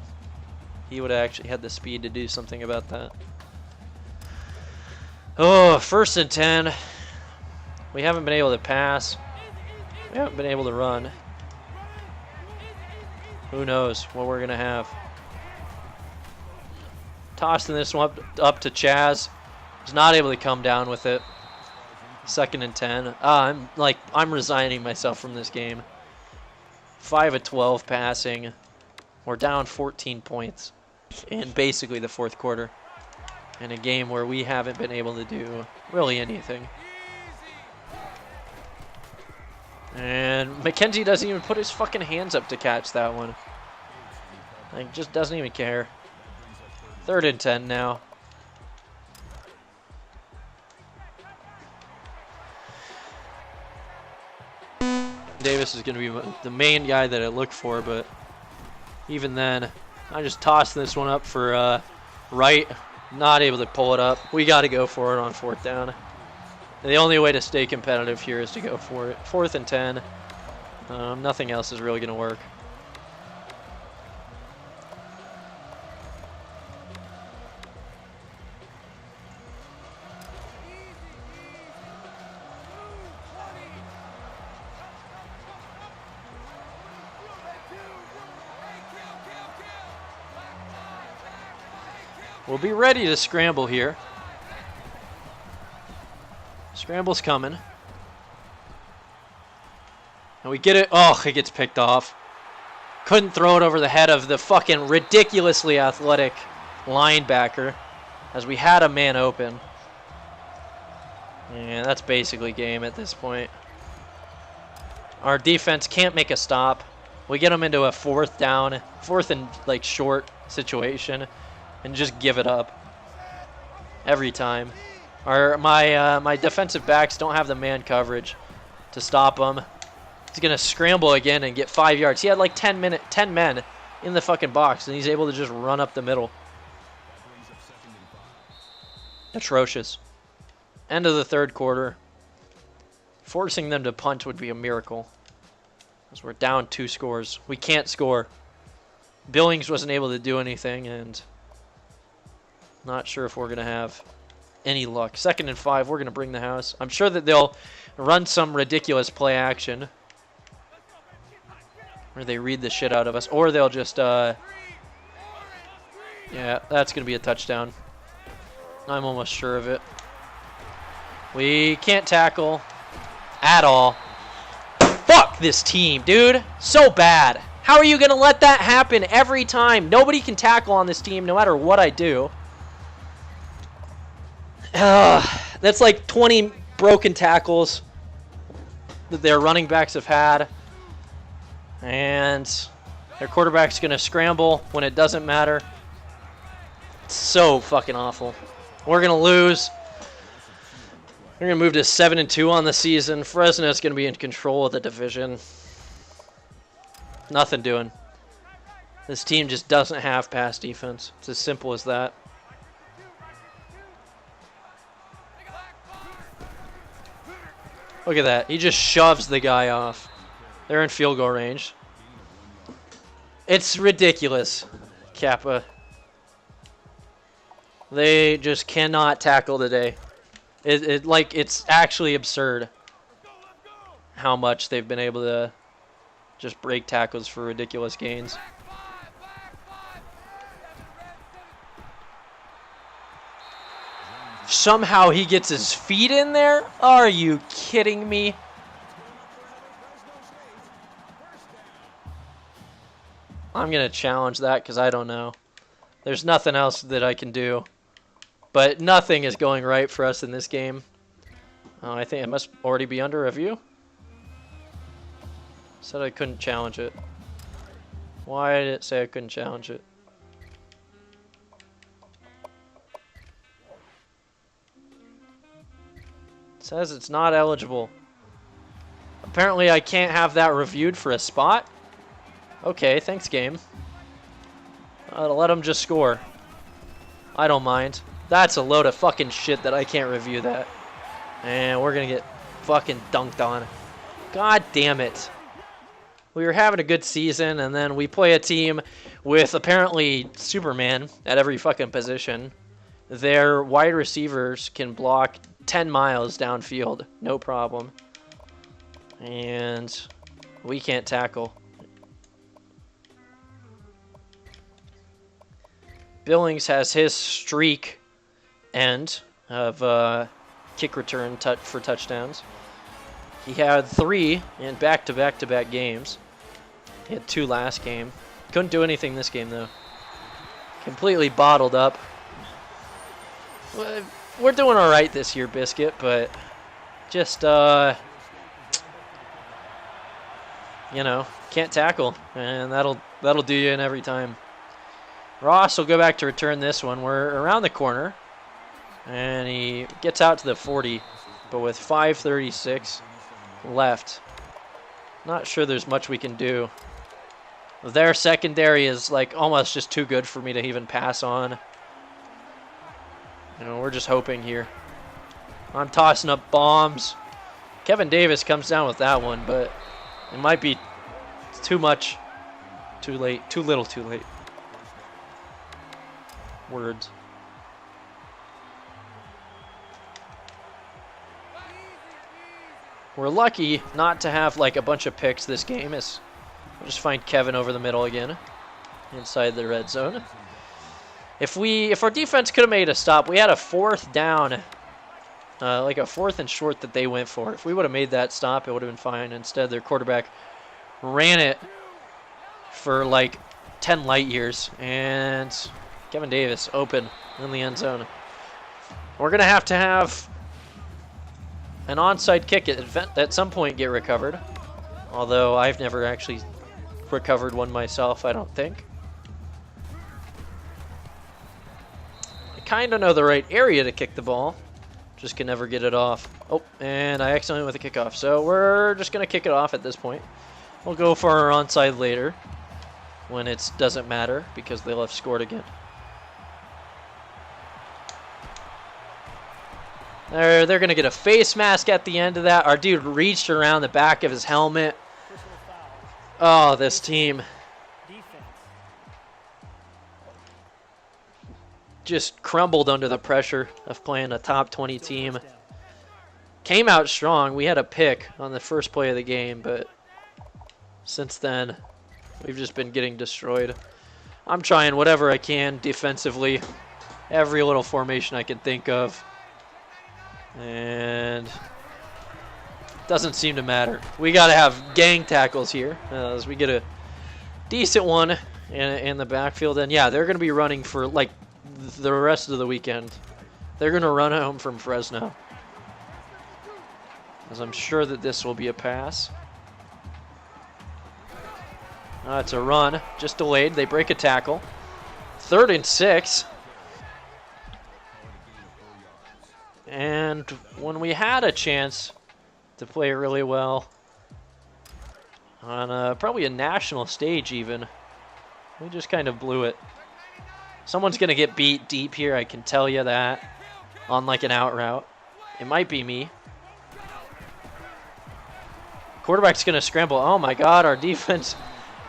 He would have actually had the speed to do something about that. Oh, 1st and 10. We haven't been able to pass. We haven't been able to run. Who knows what we're going to have. Tossing this one up to Chaz. He's not able to come down with it. 2nd and 10. I'm resigning myself from this game. 5 of 12 passing. We're down 14 points in basically the 4th quarter. In a game where we haven't been able to do really anything. And McKenzie doesn't even put his fucking hands up to catch that one. Like, just doesn't even care. 3rd and 10 now. Davis is going to be the main guy that I look for, but even then, I just tossed this one up for right. Not able to pull it up. We got to go for it on 4th down. The only way to stay competitive here is to go for it. 4th and 10. Nothing else is really going to work. We'll be ready to scramble here. Scramble's coming. And we get it. Oh, it gets picked off. Couldn't throw it over the head of the fucking ridiculously athletic linebacker as we had a man open. And that's basically game at this point. Our defense can't make a stop. We get them into a fourth and like short situation, and just give it up every time. My defensive backs don't have the man coverage to stop him. He's gonna scramble again and get 5 yards. He had like 10 men in the fucking box, and he's able to just run up the middle. Atrocious. End of the third quarter. Forcing them to punt would be a miracle, because we're down 2 scores. We can't score. Billings wasn't able to do anything, and not sure if we're going to have any luck. 2nd and 5, we're going to bring the house. I'm sure that they'll run some ridiculous play action, or they read the shit out of us, or they'll just, yeah, that's going to be a touchdown. I'm almost sure of it. We can't tackle at all. Fuck this team, dude. So bad. How are you going to let that happen every time? Nobody can tackle on this team no matter what I do. That's like 20 broken tackles that their running backs have had. And their quarterback's going to scramble when it doesn't matter. It's so fucking awful. We're going to lose. We're going to move to 7-2 on the season. Fresno's going to be in control of the division. Nothing doing. This team just doesn't have pass defense. It's as simple as that. Look at that. He just shoves the guy off. They're in field goal range. It's ridiculous, Kappa. They just cannot tackle today. It's actually absurd how much they've been able to just break tackles for ridiculous gains. Somehow he gets his feet in there? Are you kidding me? I'm going to challenge that because I don't know. There's nothing else that I can do. But nothing is going right for us in this game. Oh, I think it must already be under review. Said I couldn't challenge it. Why did it say I couldn't challenge it? It says it's not eligible. Apparently I can't have that reviewed for a spot. Okay, thanks game. Let them just score. I don't mind. That's a load of fucking shit that I can't review that. And we're going to get fucking dunked on. God damn it. We were having a good season, and then we play a team with apparently Superman at every fucking position. Their wide receivers can block 10 miles downfield, no problem. And we can't tackle. Billings has his streak end of kick return for touchdowns. He had 3 in back-to-back games. He had 2 last game. Couldn't do anything this game, though. Completely bottled up. We're doing all right this year, Biscuit, but just, you know, can't tackle, and that'll do you in every time. Ross will go back to return this one. We're around the corner, and he gets out to the 40, but with 5:36 left, not sure there's much we can do. Their secondary is like almost just too good for me to even pass on. You know, we're just hoping here. I'm tossing up bombs. Kevin Davis comes down with that one, but it might be too much, too late, too little, too late. Words. We're lucky not to have like a bunch of picks this game. We'll just find Kevin over the middle again, inside the red zone. If our defense could have made a stop, we had a 4th down, like a 4th and short that they went for. If we would have made that stop, it would have been fine. Instead, their quarterback ran it for like 10 light years, and Kevin Davis open in the end zone. We're going to have an onside kick at some point get recovered, although I've never actually recovered one myself, I don't think. I kind of know the right area to kick the ball. Just can never get it off. Oh, and I accidentally went with the kickoff. So we're just going to kick it off at this point. We'll go for our onside later when it doesn't matter because they'll have scored again. They're going to get a face mask at the end of that. Our dude reached around the back of his helmet. Oh, this team. Just crumbled under the pressure of playing a top 20 team. Came out strong. We had a pick on the first play of the game, but since then, we've just been getting destroyed. I'm trying whatever I can defensively. Every little formation I can think of. And doesn't seem to matter. We got to have gang tackles here as we get a decent one in the backfield. And yeah, they're going to be running for like the rest of the weekend. They're going to run home from Fresno. As I'm sure that this will be a pass. It's a run. Just delayed. They break a tackle. 3rd and 6. And when we had a chance to play really well on probably a national stage even, we just kind of blew it. Someone's going to get beat deep here, I can tell you that, on like an out route. It might be me. Quarterback's going to scramble. Oh my God, our defense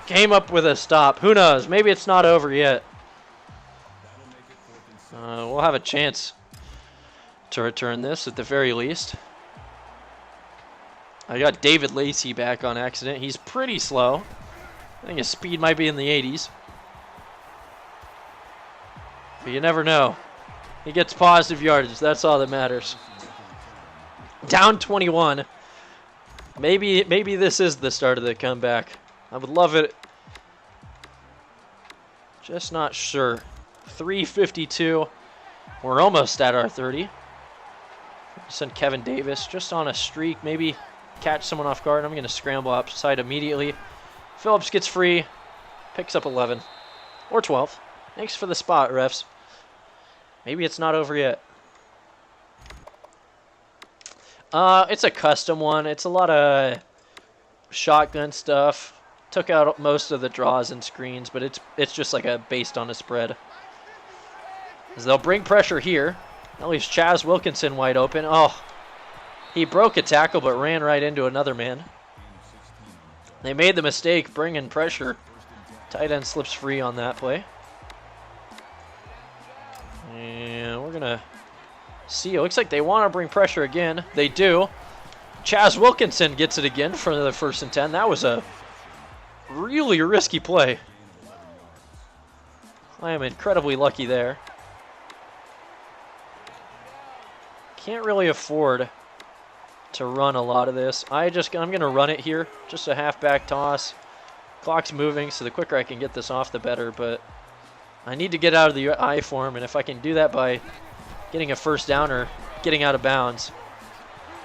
came up with a stop. Who knows? Maybe it's not over yet. We'll have a chance to return this at the very least. I got David Lacey back on accident. He's pretty slow. I think his speed might be in the 80s. But you never know. He gets positive yardage. That's all that matters. Down 21. Maybe this is the start of the comeback. I would love it. Just not sure. 3:52. We're almost at our 30. Send Kevin Davis just on a streak. Maybe catch someone off guard. I'm going to scramble upside immediately. Phillips gets free. Picks up 11. Or 12. Thanks for the spot, refs. Maybe it's not over yet. It's a custom one. It's a lot of shotgun stuff. Took out most of the draws and screens, but it's just like based on a spread. As they'll bring pressure here. That leaves Chaz Wilkinson wide open. Oh, he broke a tackle but ran right into another man. They made the mistake bringing pressure. Tight end slips free on that play. And we're going to see. It looks like they want to bring pressure again. They do. Chaz Wilkinson gets it again for the 1st and 10. That was a really risky play. I am incredibly lucky there. Can't really afford to run a lot of this. I'm going to run it here. Just a halfback toss. Clock's moving, so the quicker I can get this off, the better. But I need to get out of the I form, and if I can do that by getting a 1st down or getting out of bounds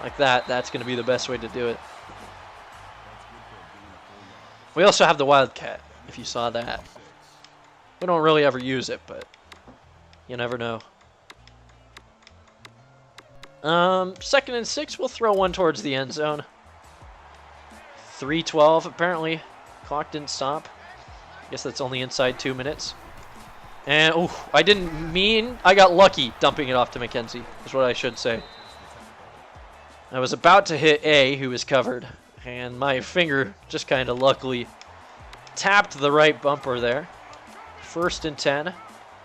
like that, that's going to be the best way to do it. We also have the Wildcat, if you saw that. We don't really ever use it, but you never know. 2nd and 6, we'll throw one towards the end zone. 3:12, apparently. Clock didn't stop. Guess that's only inside 2 minutes. And, oh, I didn't mean, I got lucky dumping it off to McKenzie, is what I should say. I was about to hit A, who was covered, and my finger just kind of luckily tapped the right bumper there. 1st and 10,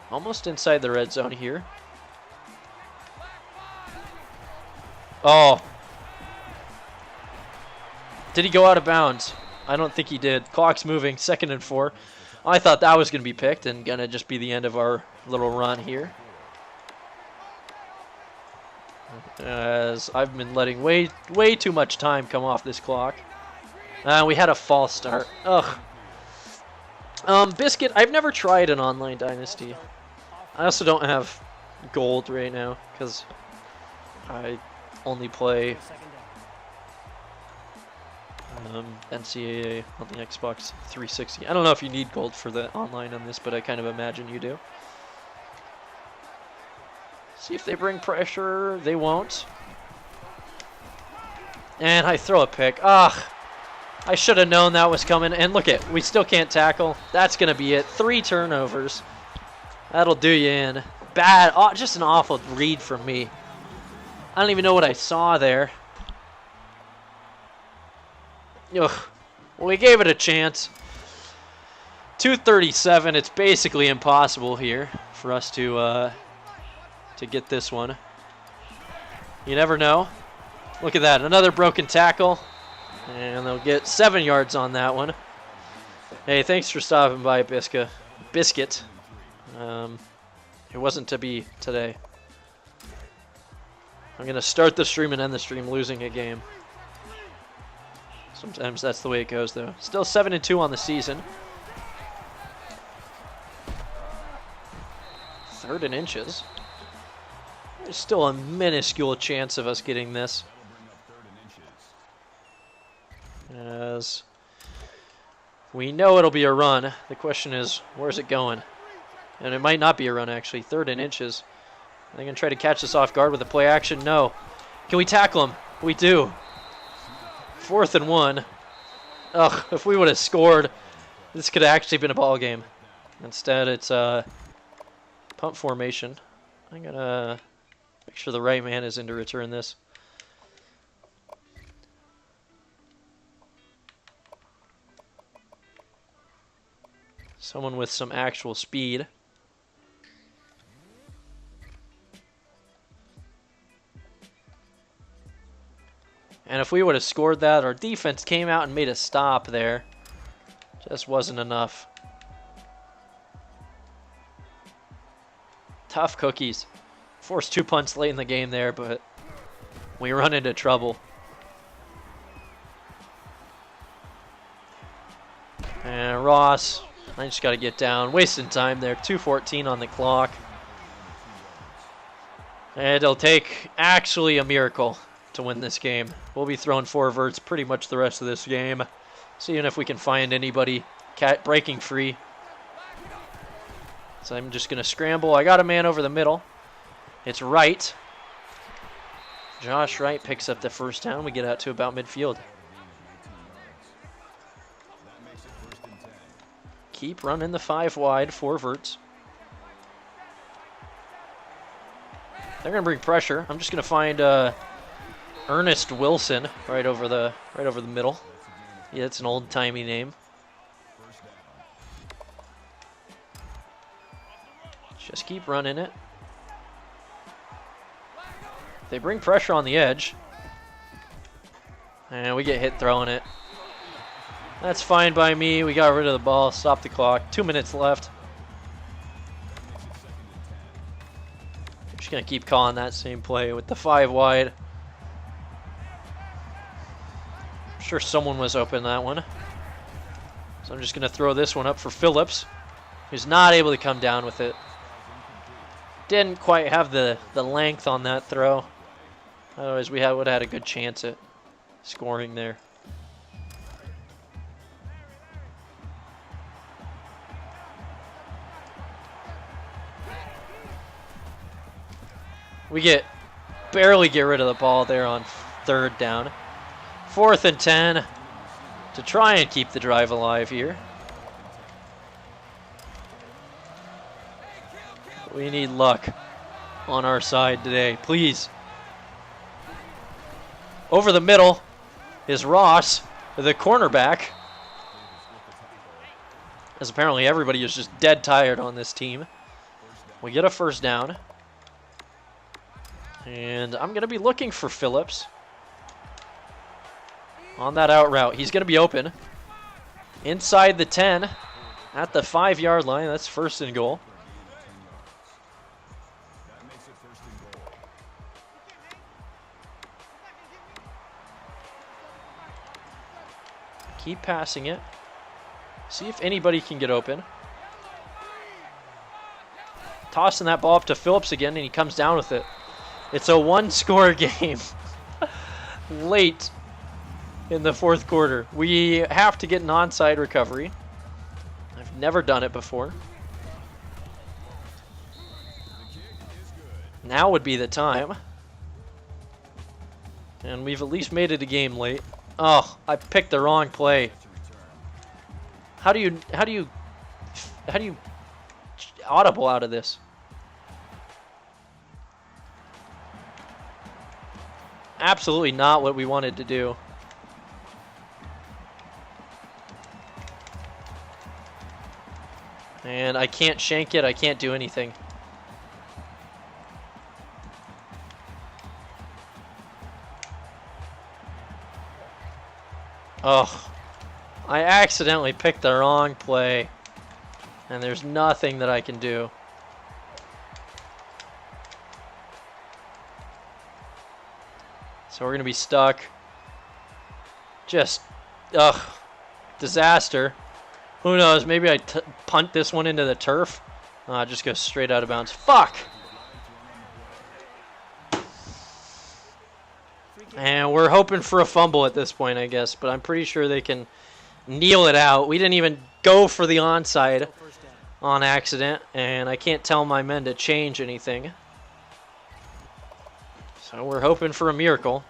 almost inside the red zone here. Oh. Did he go out of bounds? I don't think he did. Clock's moving. 2nd and 4. I thought that was going to be picked and going to just be the end of our little run here. As I've been letting way too much time come off this clock. We had a false start. Ugh. Biscuit, I've never tried an online Dynasty. I also don't have gold right now because I only play NCAA on the Xbox 360. I don't know if you need gold for the online on this, but I kind of imagine you do. See if they bring pressure. They won't. And I throw a pick. Ah, I should have known that was coming. And look we still can't tackle. That's going to be it. 3 turnovers. That'll do you in. Bad. Oh, just an awful read from me. I don't even know what I saw there. Ugh. Well, we gave it a chance. 2:37. It's basically impossible here for us to get this one. You never know. Look at that. Another broken tackle. And they'll get 7 yards on that one. Hey, thanks for stopping by, Biscuit. It wasn't to be today. I'm going to start the stream and end the stream losing a game. Sometimes that's the way it goes, though. Still 7-2 on the season. 3rd and inches. There's still a minuscule chance of us getting this. As we know it'll be a run. The question is, where's it going? And it might not be a run, actually. 3rd and inches. Are they going to try to catch us off guard with a play action? No. Can we tackle him? We do. 4th and 1. Ugh, if we would have scored, this could have actually been a ball game. Instead, it's punt formation. I'm going to make sure the right man is in to return this. Someone with some actual speed. And if we would have scored that, our defense came out and made a stop there. Just wasn't enough. Tough cookies. Forced 2 punts late in the game there, but we run into trouble. And Ross, I just got to get down. Wasting time there. 2:14 on the clock. And it'll take actually a miracle to win this game. We'll be throwing 4 verts pretty much the rest of this game. Seeing if we can find anybody breaking free. So I'm just going to scramble. I got a man over the middle. It's Wright. Josh Wright picks up the 1st down. We get out to about midfield. Keep running the 5 wide, 4 verts. They're going to bring pressure. I'm just going to find Ernest Wilson right over the middle. Yeah, it's an old-timey name. Just keep running it. They bring pressure on the edge. And we get hit throwing it. That's fine by me. We got rid of the ball. Stop the clock. 2 minutes left. I'm just going to keep calling that same play with the 5 wide. I'm sure someone was open that one. So I'm just going to throw this one up for Phillips, who's not able to come down with it. Didn't quite have the length on that throw. Otherwise, we would have had a good chance at scoring there. We barely get rid of the ball there on 3rd down. 4th and 10 to try and keep the drive alive here. We need luck on our side today, please. Over the middle is Ross, the cornerback. As apparently everybody is just dead tired on this team. We get a 1st down. And I'm going to be looking for Phillips on that out route. He's going to be open inside the 10 at the 5-yard line. That's 1st and goal. Keep passing it. See if anybody can get open. Tossing that ball up to Phillips again, and he comes down with it. It's a 1-score game. Late in the fourth quarter. We have to get an onside recovery. I've never done it before. Now would be the time. And we've at least made it a game late. Oh, I picked the wrong play. How do you audible out of this? Absolutely not what we wanted to do. And I can't shank it. I can't do anything. Oh, I accidentally picked the wrong play. And there's nothing that I can do. So we're going to be stuck. Just, ugh, disaster. Who knows, maybe I punt this one into the turf. Just go straight out of bounds. Fuck! And we're hoping for a fumble at this point, I guess. But I'm pretty sure they can kneel it out. We didn't even go for the onside on accident. And I can't tell my men to change anything. So we're hoping for a miracle.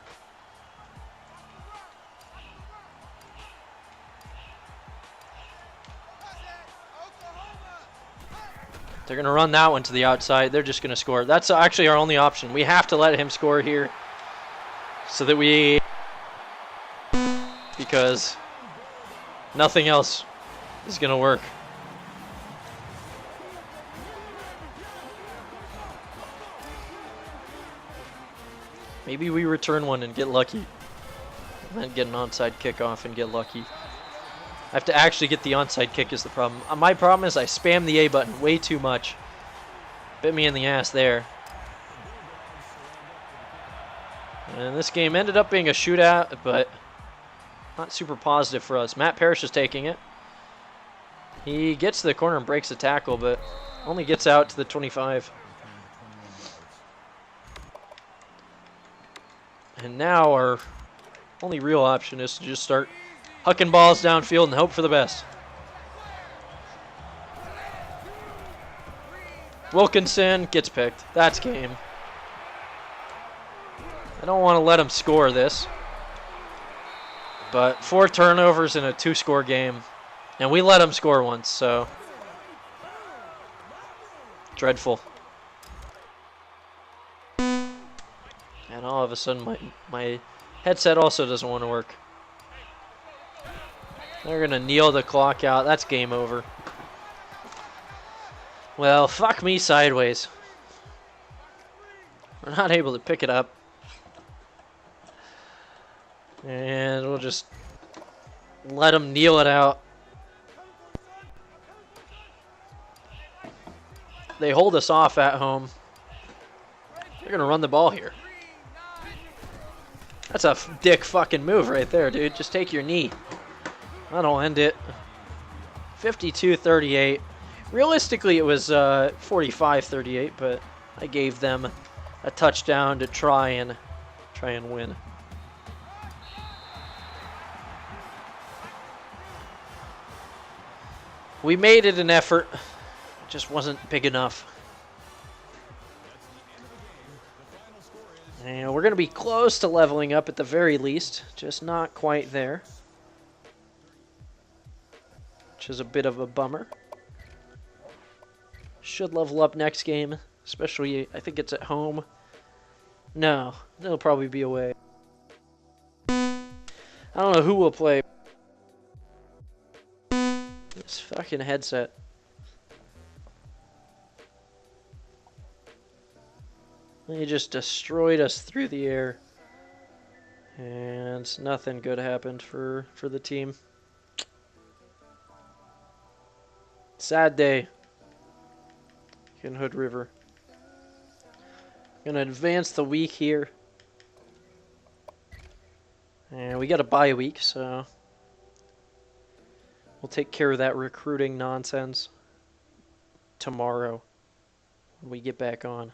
They're going to run that one to the outside. They're just going to score. That's actually our only option. We have to let him score here so that we... because nothing else is going to work. Maybe we return one and get lucky. And then get an onside kickoff and get lucky. I have to actually get the onside kick is the problem. My problem is I spam the A button way too much. Bit me in the ass there. And this game ended up being a shootout, but not super positive for us. Matt Parrish is taking it. He gets to the corner and breaks the tackle, but only gets out to the 25. And now our only real option is to just start hucking balls downfield and hope for the best. Wilkinson gets picked. That's game. I don't want to let him score this. But 4 turnovers in a 2-score game. And we let him score once, so. Dreadful. And all of a sudden my headset also doesn't want to work. They're going to kneel the clock out. That's game over. Well, fuck me sideways. We're not able to pick it up. And we'll just let them kneel it out. They hold us off at home. They're going to run the ball here. That's a dick fucking move right there, dude. Just take your knee. That'll end it. 52-38. Realistically, it was 45-38, but I gave them a touchdown to try and win. We made it an effort. It just wasn't big enough. And we're going to be close to leveling up at the very least, just not quite there. Which is a bit of a bummer. Should level up next game, especially I think it's at home. No, it'll probably be away. I don't know who will play. This fucking headset. They just destroyed us through the air. And nothing good happened for the team. Sad day in Hood River. Gonna advance the week here. And we got a bye week, so we'll take care of that recruiting nonsense tomorrow when we get back on.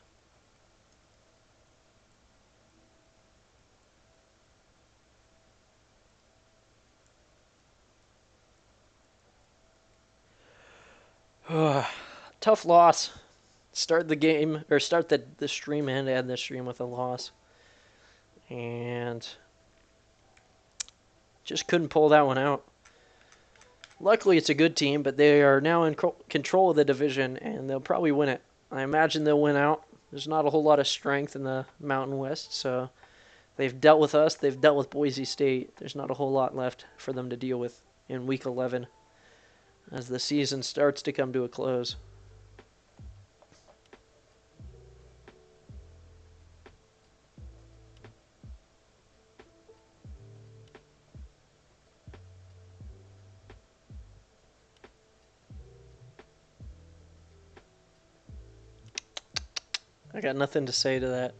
Tough loss. Start the game, or start the stream and end the stream with a loss. And just couldn't pull that one out. Luckily, it's a good team, but they are now in control of the division, and they'll probably win it. I imagine they'll win out. There's not a whole lot of strength in the Mountain West, so they've dealt with us. They've dealt with Boise State. There's not a whole lot left for them to deal with in Week 11 as the season starts to come to a close. I got nothing to say to that.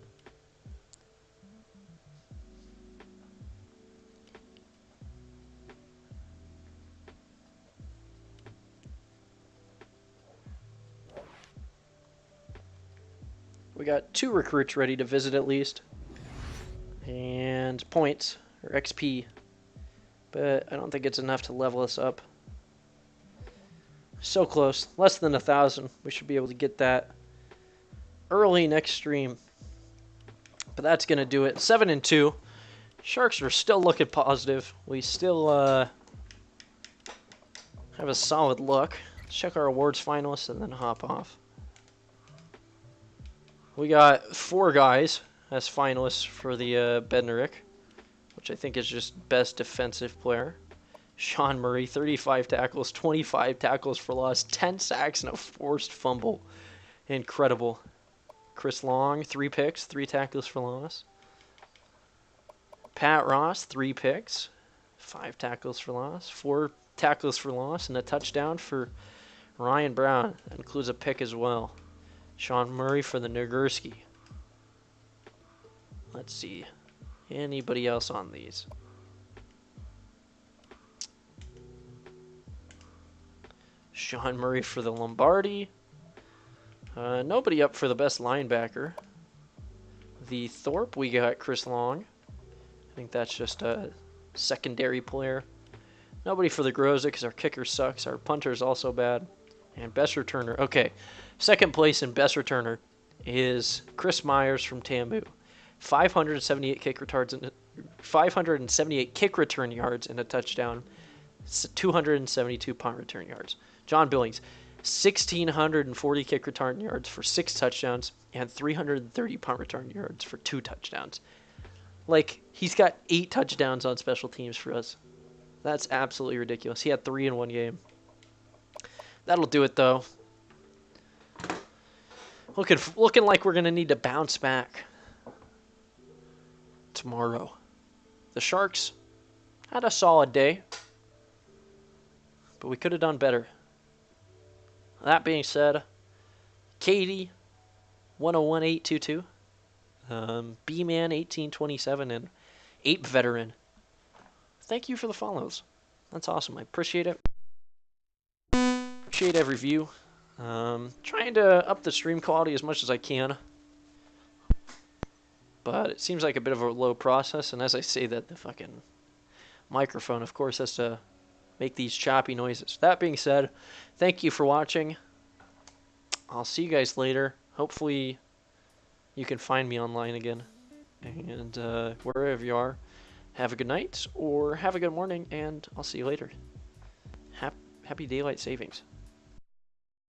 We got 2 recruits ready to visit at least. And points, or XP. But I don't think it's enough to level us up. So close. Less than 1,000. We should be able to get that early next stream. But that's going to do it. 7-2. Sharks are still looking positive. We still have a solid look. Let's check our awards finalists and then hop off. We got 4 guys as finalists for the Bednarik, which I think is just best defensive player. Sean Murray, 35 tackles, 25 tackles for loss, 10 sacks, and a forced fumble. Incredible. Chris Long, 3 picks, 3 tackles for loss. Pat Ross, 3 picks, 5 tackles for loss, 4 tackles for loss, and a touchdown for Ryan Brown. That includes a pick as well. Sean Murray for the Nagurski. Let's see. Anybody else on these? Sean Murray for the Lombardi. Nobody up for the best linebacker. The Thorpe, we got Chris Long. I think that's just a secondary player. Nobody for the Groza because our kicker sucks. Our punter's also bad. And best returner. Okay, second place in best returner is Chris Myers from Tambu. 578 kick return yards and a touchdown. 272 punt return yards. John Billings, 1,640 kick return yards for 6 touchdowns and 330 punt return yards for 2 touchdowns. Like, he's got 8 touchdowns on special teams for us. That's absolutely ridiculous. He had 3 in one game. That'll do it, though. Looking like we're going to need to bounce back tomorrow. The Sharks had a solid day, but we could have done better. That being said, Katie, 101822, B-Man 1827, and Ape Veteran. Thank you for the follows. That's awesome. I appreciate it. Appreciate every view. Trying to up the stream quality as much as I can. But it seems like a bit of a low process, and as I say that, the fucking microphone, of course, has to make these choppy noises. That being said, thank you for watching. I'll see you guys later. Hopefully you can find me online again. And wherever you are, have a good night or have a good morning, and I'll see you later. Happy daylight savings.